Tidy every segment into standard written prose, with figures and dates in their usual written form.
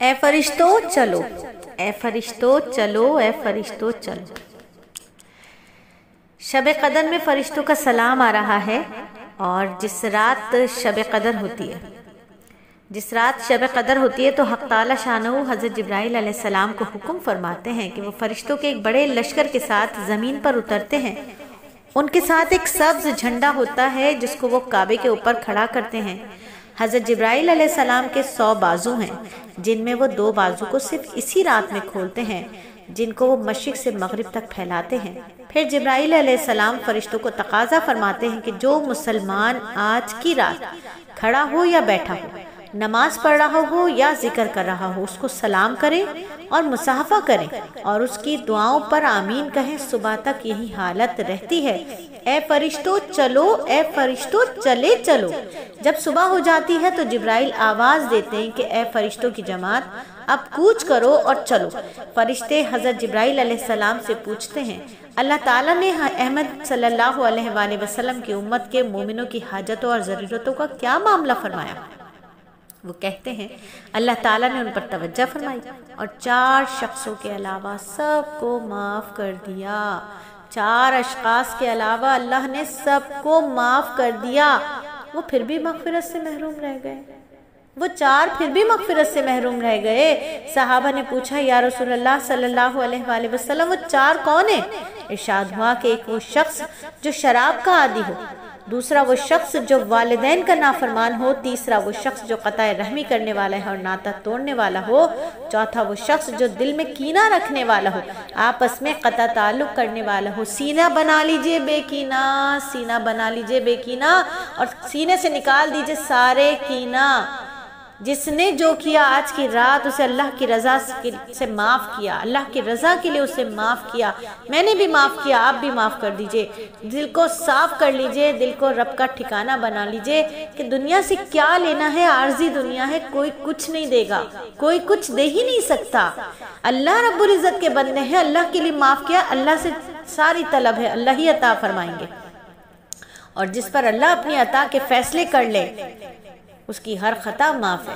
اے فرشتوں چلو، اے فرشتوں چلو، اے فرشتوں چلو۔ شب قدر میں فرشتوں کا سلام آ رہا ہے، اور جس رات شب قدر ہوتی ہے، جس رات شب قدر ہوتی ہے تو حق تعالی شانہ حضرت جبرائیل علیہ السلام کو حکم فرماتے ہیں کہ وہ فرشتوں کے ایک بڑے لشکر کے ساتھ زمین پر اترتے ہیں۔ ان کے ساتھ ایک سبز جھنڈا ہوتا ہے جس کو وہ کعبے کے اوپر کھڑا کرتے ہیں۔ حضرت جبرائیل علیہ السلام کے 100 بازو ہیں، جن میں وہ 2 بازو کو صرف اسی رات میں کھولتے ہیں، جن کو وہ مشرق سے مغرب تک پھیلاتے ہیں۔ پھر جبرائیل علیہ السلام فرشتوں کو تقاضا فرماتے ہیں کہ جو مسلمان آج کی رات کھڑا ہو یا بیٹھا ہو، نماز پڑھ رہا ہو یا ذکر کر رہا ہو، اس کو سلام کریں اور مصافحہ کریں اور اس کی دعاؤں پر آمین کہیں۔ صبح تک یہی حالت رہتی ہے۔ اے فرشتوں چلو، اے فرشتوں چلے چلو۔ جب صبح ہو جاتی ہے تو جبرائیل آواز دیتے ہیں کہ اے فرشتوں کی جماعت، اب کوچ کرو اور چلو۔ فرشتے حضرت جبرائیل علیہ السلام سے پوچھتے ہیں، اللہ تعالیٰ نے احمد صلی اللہ علیہ وآلہ وسلم کی امت کے مومنوں کی حاجتوں اور ضرورتوں کا کیا معاملہ فرمایا؟ وہ کہتے ہیں اللہ تعالیٰ نے ان پر توجہ فرمائی اور 4 شخصوں کے علاوہ سب کو معاف کر دیا۔ 4 اشخاص کے علاوہ اللہ نے سب کو معاف کر دیا۔ وہ پھر بھی مغفرت سے محروم رہ گئے، وہ 4 پھر بھی مغفرت سے محروم رہ گئے۔ صحابہ نے پوچھا یا رسول اللہ صلی اللہ علیہ وآلہ وسلم، وہ 4 کون ہیں؟ ارشاد ہوا کہ ایک وہ شخص جو شراب کا عادی ہو، دوسرا وہ شخص جو والدین کا نافرمان ہو، تیسرا وہ شخص جو قطع رحمی کرنے والا ہے اور ناطہ توڑنے والا ہو، چوتھا وہ شخص جو دل میں کینہ رکھنے والا ہو، آپس میں قطع تعلق کرنے والا ہو۔ سینہ بنا لیجئے بے کینہ، سینہ بنا لیجئے بے کینہ، اور سینے سے نکال دیجئے سارے کینہ۔ جس نے جو کیا آج کی رات اسے اللہ کی رضا سے معاف کیا، اللہ کی رضا کے لیے اسے معاف کیا۔ میں نے بھی معاف کیا، آپ بھی معاف کر دیجئے۔ دل کو صاف کر لیجئے، دل کو رب کا ٹھکانہ بنا لیجئے کہ دنیا سے کیا لینا ہے، عارضی دنیا ہے، کوئی کچھ نہیں دے گا، کوئی کچھ دے ہی نہیں سکتا۔ اللہ رب العزت کے بندے ہیں، اللہ کے لیے معاف کیا، اللہ سے ساری طلب ہے، اللہ ہی عطا فرمائیں گے۔ اور جس پر اللہ اپنی عطا کے فیصلے کر لے اس کی ہر خطا معاف ہے۔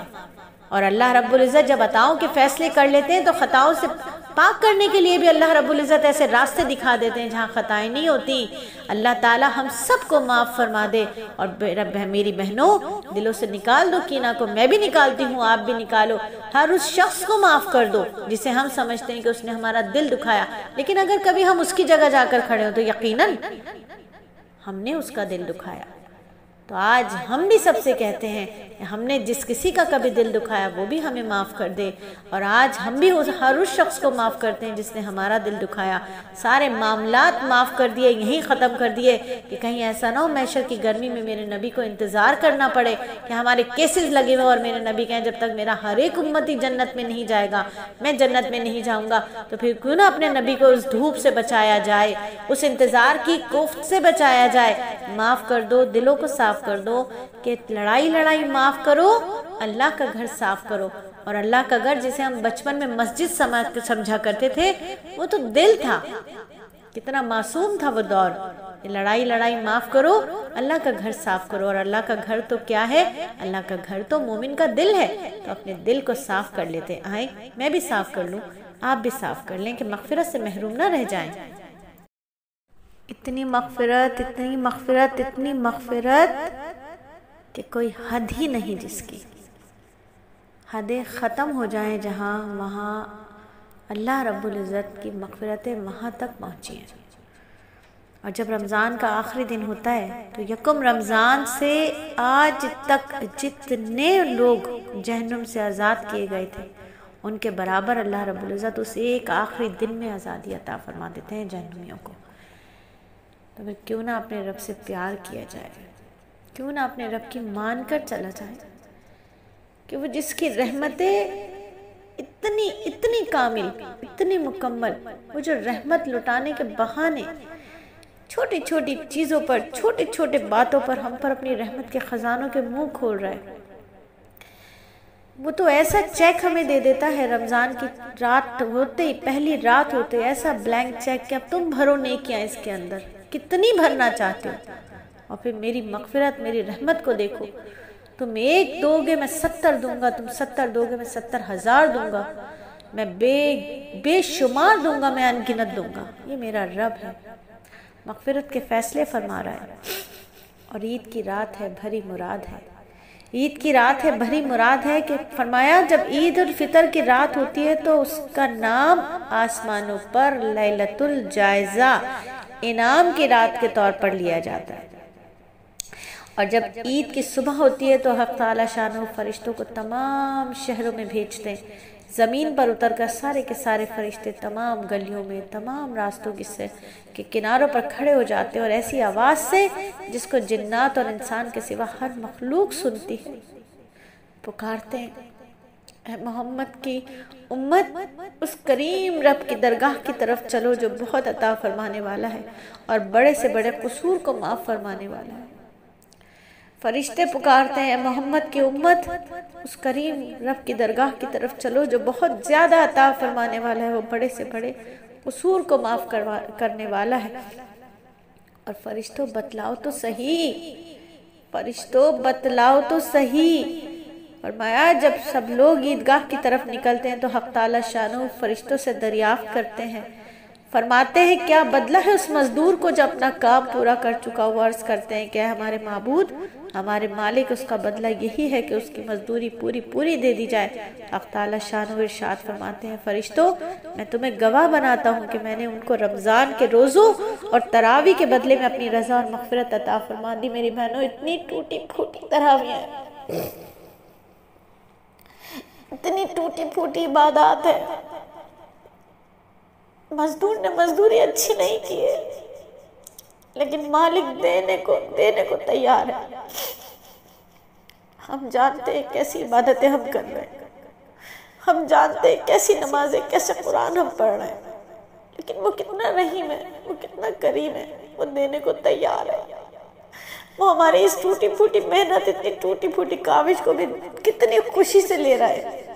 اور اللہ رب العزت جب عطاؤں کے فیصلے کر لیتے ہیں تو خطاؤں سے پاک کرنے کے لیے بھی اللہ رب العزت ایسے راستے دکھا دیتے ہیں جہاں خطائیں نہیں ہوتی۔ اللہ تعالی ہم سب کو معاف فرما دے۔ اور میری بہنوں، دلوں سے نکال دو کینہ کو، میں بھی نکالتی ہوں، آپ بھی نکالو۔ ہر اس شخص کو معاف کر دو جسے ہم سمجھتے ہیں کہ اس نے ہمارا دل دکھایا، لیکن اگر کبھی ہم اس کی جگہ جا کر کھڑے ہو تو یقیناً ہم نے اس کا دل دکھایا۔ تو آج ہم بھی سب سے کہتے ہیں کہ ہم نے جس کسی کا کبھی دل دکھایا وہ بھی ہمیں معاف کر دے، اور آج ہم بھی ہر اس شخص کو معاف کرتے ہیں جس نے ہمارا دل دکھایا۔ سارے معاملات معاف کر دیے، یہیں ختم کر دیے کہ کہیں ایسا نہ ہو محشر کی گرمی میں میرے نبی کو انتظار کرنا پڑے کہ ہمارے کیسز لگے ہوئے اور میرے نبی کہیں جب تک میرا ہر ایک امتی جنت میں نہیں جائے گا میں جنت میں نہیں جاؤں گا۔ تو پھر کیوں نہ اپنے نبی کو اس دھوپ سے بچایا جائے، اس انتظار کی کوفت سے بچایا جائے۔ معاف کر دو، دلوں کو صاف کر دو کہ لڑائی معاف کرو، اللہ کا گھر صاف کرو۔ اور اللہ کا گھر جسے ہم بچپن میں مسجد سمجھا کرتے تھے، وہ تو دل تھا، کتنا معصوم تھا وہ دور۔ لڑائی معاف کرو، اللہ کا گھر صاف کرو۔ اور اللہ کا گھر تو کیا ہے؟ اللہ کا گھر تو مومن کا دل ہے۔ تو اپنے دل کو صاف کر لیتے آئیں، میں بھی صاف کر لوں، آپ بھی صاف کر لیں کہ مغفرت سے محروم نہ رہ جائیں۔ اتنی مغفرت، اتنی مغفرت، اتنی مغفرت کہ کوئی حد ہی نہیں، جس کی حدیں ختم ہو جائیں جہاں، وہاں اللہ رب العزت کی مغفرتیں وہاں تک پہنچی ہیں۔ اور جب رمضان کا آخری دن ہوتا ہے تو یکم رمضان سے آج تک جتنے لوگ جہنم سے آزاد کیے گئے تھے ان کے برابر اللہ رب العزت اس ایک آخری دن میں آزادی عطا فرما دیتے ہیں جہنمیوں کو۔ تو پھر کیوں نہ اپنے رب سے پیار کیا جائے، کیوں نہ اپنے رب کی مان کر چلا جائے کہ وہ جس کی رحمتیں اتنی کامل، اتنی مکمل، وہ جو رحمت لٹانے کے بہانے چھوٹی چھوٹی چیزوں پر، چھوٹے چھوٹے باتوں پر ہم پر اپنی رحمت کے خزانوں کے منہ کھول رہا ہے۔ وہ تو ایسا چیک ہمیں دے دیتا ہے رمضان کی رات ہوتے ہی، پہلی رات ہوتے ہی، ایسا بلینک چیک کہ اب تم بھرو نیکیاں اس کے اندر، کتنی بھرنا چاہتے ہو، اور پھر میری مغفرت، میری رحمت کو دیکھو۔ تم 1 دو گے میں 70 دوں گا، تم 70 دو گے میں 70,000 دوں گا، میں بے شمار دوں گا، میں ان گنت دوں گا۔ یہ میرا رب ہے، مغفرت کے فیصلے فرما رہا ہے۔ اور عید کی رات ہے، بھری مراد ہے، عید کی رات ہے، بھری مراد ہے کہ فرمایا جب عید الفطر کی رات ہوتی ہے تو اس کا نام آسمانوں پر لیلۃ الجائزہ، انعام کی رات کے طور پر لیا جاتا ہے۔ اور جب عید کی صبح ہوتی ہے تو حق تعالی شانہ فرشتوں کو تمام شہروں میں بھیجتے ہیں، زمین پر اتر کر سارے کے سارے فرشتے تمام گلیوں میں، تمام راستوں کے کناروں پر کھڑے ہو جاتے ہیں، اور ایسی آواز سے جس کو جنات اور انسان کے سوا ہر مخلوق سنتی ہے، پکارتے ہیں، اے محمد کی امت، اس کریم رب کی درگاہ کی طرف چلو جو بہت عطا فرمانے والا ہے اور بڑے سے بڑے قصور کو معاف فرمانے والا ہے۔ فرشتے پکارتے ہیں، اے محمد کی امت، اس کریم رب کی درگاہ کی طرف چلو جو بہت زیادہ عطا فرمانے والا ہے، وہ بڑے سے بڑے قصور کو معاف کرنے والا ہے۔ اور فرشتوں بتلاؤ تو صحیح، فرشتوں بتلاؤ تو صحیح۔ فرمایا جب سب لوگ عیدگاہ کی طرف نکلتے ہیں تو حق تعالی شانہ فرشتوں سے دریافت کرتے ہیں، فرماتے ہیں کیا بدلہ ہے اس مزدور کو جو اپنا کام پورا کر چکا؟ وہ عرض کرتے ہیں کہ ہمارے معبود، ہمارے مالک، اس کا بدلہ یہی ہے کہ اس کی مزدوری پوری دے دی جائے۔ حق تعالی شانہ ارشاد فرماتے ہیں، فرشتوں میں تمہیں گواہ بناتا ہوں کہ میں نے ان کو رمضان کے روزوں اور تراویح کے بدلے میں اپنی رضا اور مغفرت عطا فرما دی۔ میری بہنوں، اتنی ٹوٹی پھوٹی تراویح ہیں، اتنی ٹوٹی پھوٹی عبادات ہے، مزدور نے مزدوری اچھی نہیں کی ہے، لیکن مالک دینے کو تیار ہے۔ ہم جانتے ہیں کیسی عبادتیں ہم کر رہے ہیں، ہم جانتے ہیں کیسی نمازیں، کیسے قرآن ہم پڑھ رہے ہیں، لیکن وہ کتنا رحیم ہے، وہ کتنا کریم ہے، وہ دینے کو تیار ہے۔ وہ ہماری اس ٹوٹی پھوٹی محنت، اتنی ٹوٹی پھوٹی کاوش کو بھی کتنی خوشی سے لے رہا ہے،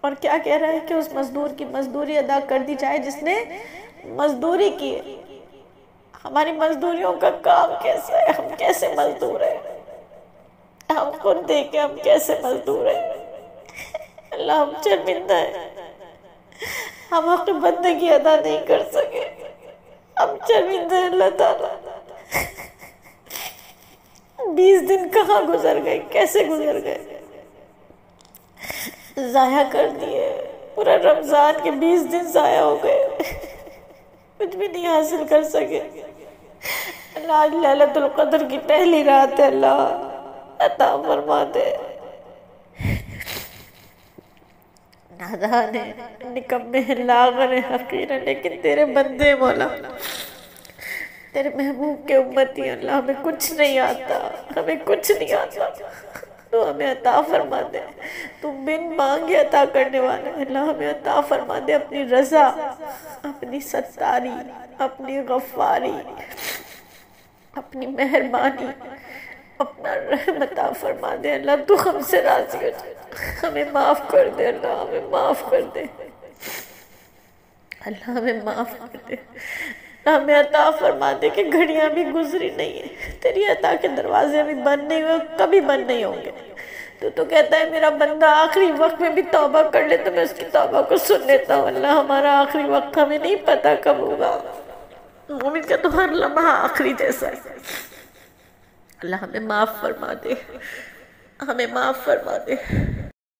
اور کیا کہہ رہا ہے کہ اس مزدور کی مزدوری ادا کر دی جائے جس نے مزدوری کی ہے۔ ہماری مزدوریوں کا کام کیسا ہے؟ ہم کیسے مزدور ہیں؟ ہم خود دیکھیں ہم کیسے مزدور ہیں۔ اللہ ہم شرمندہ ہیں، ہم حق بندگی ادا نہیں کر سکے، ہم شرمندہ ہیں اللہ تعالیٰ۔ 20 دن کہاں گزر گئے، کیسے گزر گئے، ضائع کر دیے، پورا رمضان کے 20 دن ضائع ہو گئے، کچھ بھی نہیں حاصل کر سکے۔ اللہ آج لیلۃ القدر کی پہلی رات ہے، اللہ عطا فرما دے۔ نادان ہے، نکمے ہیں، لاغر ہیں، حقیر ہیں، لیکن تیرے بندے مولا، تیرے محبوب کے امتی، اللہ ہمیں کچھ نہیں آتا، ہمیں کچھ نہیں آتا، تو ہمیں عطا فرما دے۔ تو بن مانگے عطا کرنے والا، اللہ ہمیں عطا فرما دے اپنی رضا، اپنی ستاری، اپنی غفاری، اپنی مہربانی، اپنا رحم عطا فرما دے۔ اللہ تو ہم سے راضی ہو جائے، ہمیں معاف کر دے، اللہ ہمیں معاف کر دے، اللہ ہمیں معاف کر دے۔ ہمیں عطا فرما دے کہ گھڑیاں بھی گزری نہیں ہیں، تیری عطا کے دروازے بھی بند نہیں ہوئے، کبھی بند نہیں ہوں گے۔ تو کہتا ہے میرا بندہ آخری وقت میں بھی توبہ کر لے تو میں اس کی توبہ کو سن لیتا ہوں۔ اللہ ہمارا آخری وقت ہمیں نہیں پتا کب ہوگا، مومن کا تو ہر لمحہ آخری جیسا ہے۔ اللہ ہمیں معاف فرما دے، ہمیں معاف فرما دے۔